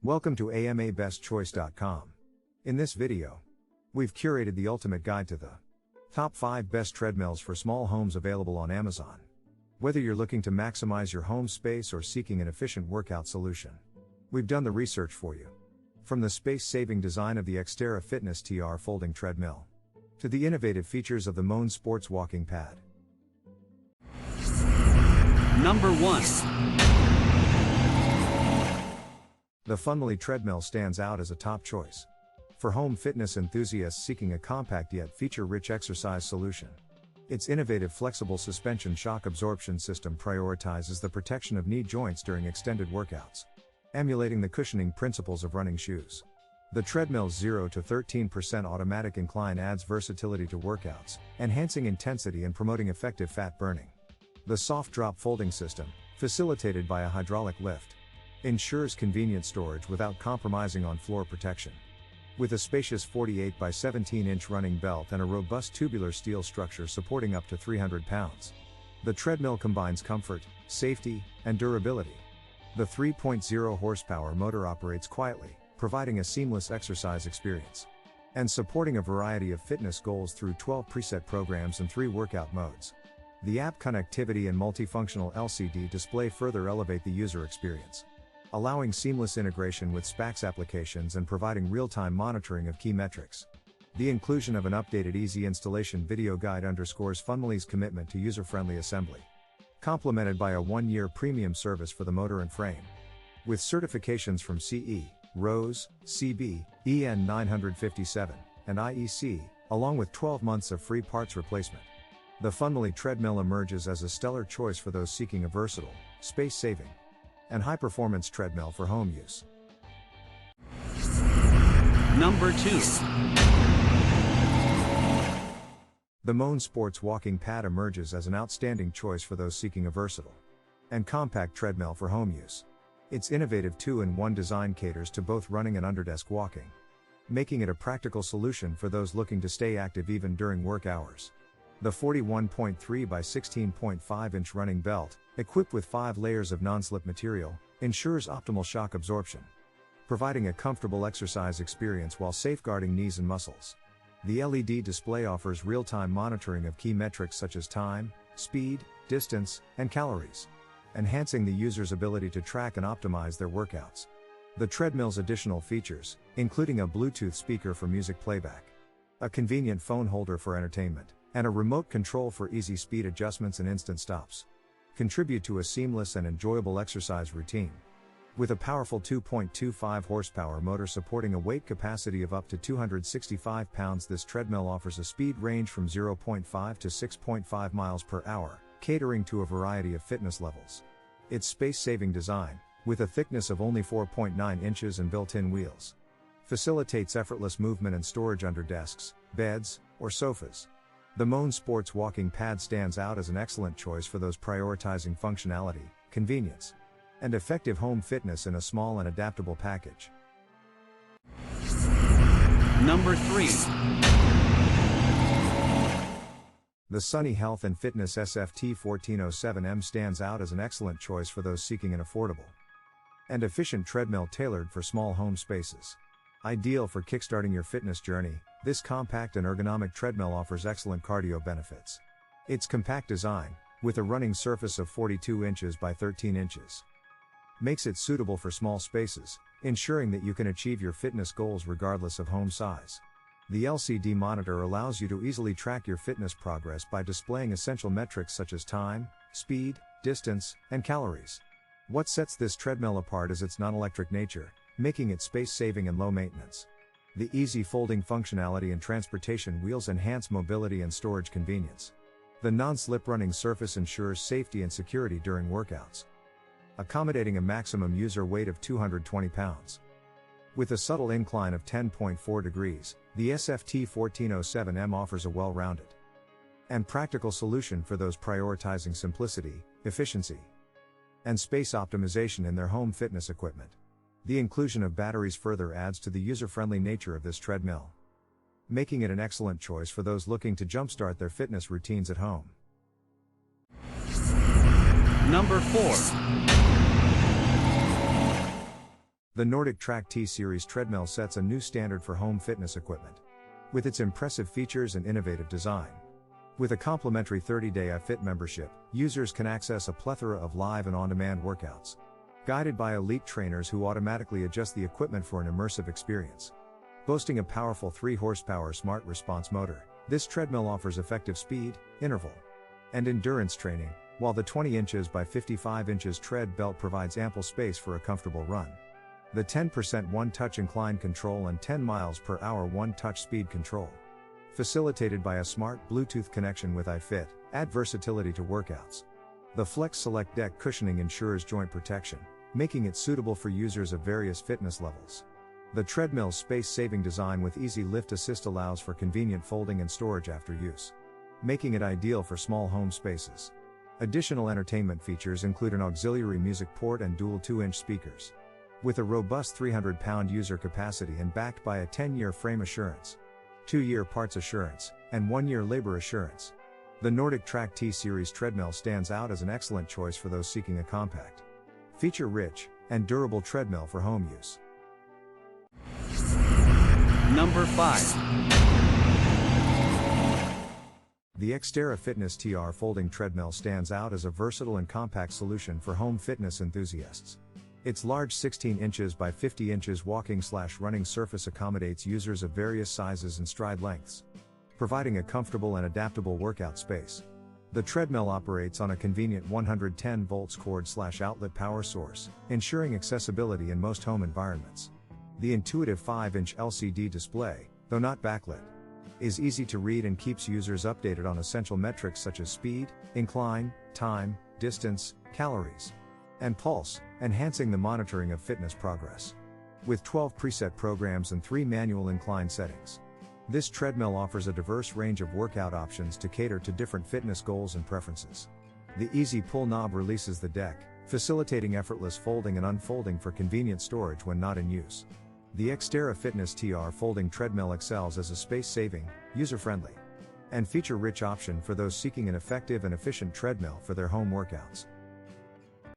Welcome to AMABestChoice.com. In this video, we've curated the ultimate guide to the top 5 best treadmills for small homes available on Amazon. Whether you're looking to maximize your home space or seeking an efficient workout solution, we've done the research for you. From the space-saving design of the XTERRA Fitness TR folding treadmill, to the innovative features of the MonSports walking pad. Number 1. The FUNMILY treadmill stands out as a top choice for home fitness enthusiasts seeking a compact yet feature-rich exercise solution. Its innovative flexible suspension shock absorption system prioritizes the protection of knee joints during extended workouts, emulating the cushioning principles of running shoes. The treadmill's 0 to 13% automatic incline adds versatility to workouts, enhancing intensity and promoting effective fat burning. The soft drop folding system, facilitated by a hydraulic lift, ensures convenient storage without compromising on floor protection. With a spacious 48 by 17-inch running belt and a robust tubular steel structure supporting up to 300 pounds, the treadmill combines comfort, safety, and durability. The 3.0 horsepower motor operates quietly, providing a seamless exercise experience, and supporting a variety of fitness goals through 12 preset programs and 3 workout modes. The app connectivity and multifunctional LCD display further elevate the user experience, allowing seamless integration with SPAX applications and providing real-time monitoring of key metrics. The inclusion of an updated easy installation video guide underscores FUNMILY's commitment to user-friendly assembly, complemented by a 1-year premium service for the motor and frame. With certifications from CE, ROSE, CB, EN 957, and IEC, along with 12 months of free parts replacement, the FUNMILY treadmill emerges as a stellar choice for those seeking a versatile, space-saving, and high-performance treadmill for home use. Number 2. The MonSports walking pad emerges as an outstanding choice for those seeking a versatile and compact treadmill for home use. Its innovative 2-in-1 design caters to both running and underdesk walking, making it a practical solution for those looking to stay active even during work hours. The 41.3 by 16.5-inch running belt, equipped with 5 layers of non-slip material, ensures optimal shock absorption, providing a comfortable exercise experience while safeguarding knees and muscles. The LED display offers real-time monitoring of key metrics such as time, speed, distance, and calories, enhancing the user's ability to track and optimize their workouts. The treadmill's additional features, including a Bluetooth speaker for music playback, a convenient phone holder for entertainment, and a remote control for easy speed adjustments and instant stops, contribute to a seamless and enjoyable exercise routine. With a powerful 2.25 horsepower motor supporting a weight capacity of up to 265 pounds, this treadmill offers a speed range from 0.5 to 6.5 miles per hour, catering to a variety of fitness levels. Its space-saving design, with a thickness of only 4.9 inches and built-in wheels, facilitates effortless movement and storage under desks, beds, or sofas. The MonSports walking pad stands out as an excellent choice for those prioritizing functionality, convenience, and effective home fitness in a small and adaptable package. Number 3. The Sunny Health and Fitness SFT 1407M stands out as an excellent choice for those seeking an affordable and efficient treadmill tailored for small home spaces. Ideal for kickstarting your fitness journey, this compact and ergonomic treadmill offers excellent cardio benefits. Its compact design, with a running surface of 42 inches by 13 inches, makes it suitable for small spaces, ensuring that you can achieve your fitness goals regardless of home size. The LCD monitor allows you to easily track your fitness progress by displaying essential metrics such as time, speed, distance, and calories. What sets this treadmill apart is its non-electric nature, making it space-saving and low maintenance. The easy folding functionality and transportation wheels enhance mobility and storage convenience. The non-slip running surface ensures safety and security during workouts, accommodating a maximum user weight of 220 pounds. With a subtle incline of 10.4 degrees, the SFT 1407M offers a well-rounded and practical solution for those prioritizing simplicity, efficiency, and space optimization in their home fitness equipment. The inclusion of batteries further adds to the user-friendly nature of this treadmill, making it an excellent choice for those looking to jumpstart their fitness routines at home. Number 4. The NordicTrack T Series Treadmill sets a new standard for home fitness equipment. With its impressive features and innovative design. With a complimentary 30-day iFit membership, users can access a plethora of live and on-demand workouts. Guided by elite trainers who automatically adjust the equipment for an immersive experience. Boasting a powerful 3-horsepower smart response motor, this treadmill offers effective speed, interval, and endurance training, while the 20 inches by 55 inches tread belt provides ample space for a comfortable run. The 10% one-touch incline control and 10 miles per hour one-touch speed control. Facilitated by a smart Bluetooth connection with iFit, add versatility to workouts. The Flex Select deck cushioning ensures joint protection, making it suitable for users of various fitness levels. The treadmill's space-saving design with easy lift assist allows for convenient folding and storage after use, making it ideal for small home spaces. Additional entertainment features include an auxiliary music port and dual 2-inch speakers. With a robust 300-pound user capacity and backed by a 10-year frame assurance, 2-year parts assurance, and 1-year labor assurance, the NordicTrack T Series Treadmill stands out as an excellent choice for those seeking a compact, feature-rich, and durable treadmill for home use. Number 5. The XTERRA Fitness TR Folding Treadmill stands out as a versatile and compact solution for home fitness enthusiasts. Its large 16 inches by 50 inches walking/running surface accommodates users of various sizes and stride lengths, providing a comfortable and adaptable workout space. The treadmill operates on a convenient 110 volts cord/outlet power source, ensuring accessibility in most home environments. The intuitive 5-inch LCD display, though not backlit, is easy to read and keeps users updated on essential metrics such as speed, incline, time, distance, calories, and pulse, enhancing the monitoring of fitness progress. With 12 preset programs and 3 manual incline settings, this treadmill offers a diverse range of workout options to cater to different fitness goals and preferences. The easy pull knob releases the deck, facilitating effortless folding and unfolding for convenient storage when not in use. The XTERRA Fitness TR Folding Treadmill excels as a space-saving, user-friendly, and feature-rich option for those seeking an effective and efficient treadmill for their home workouts.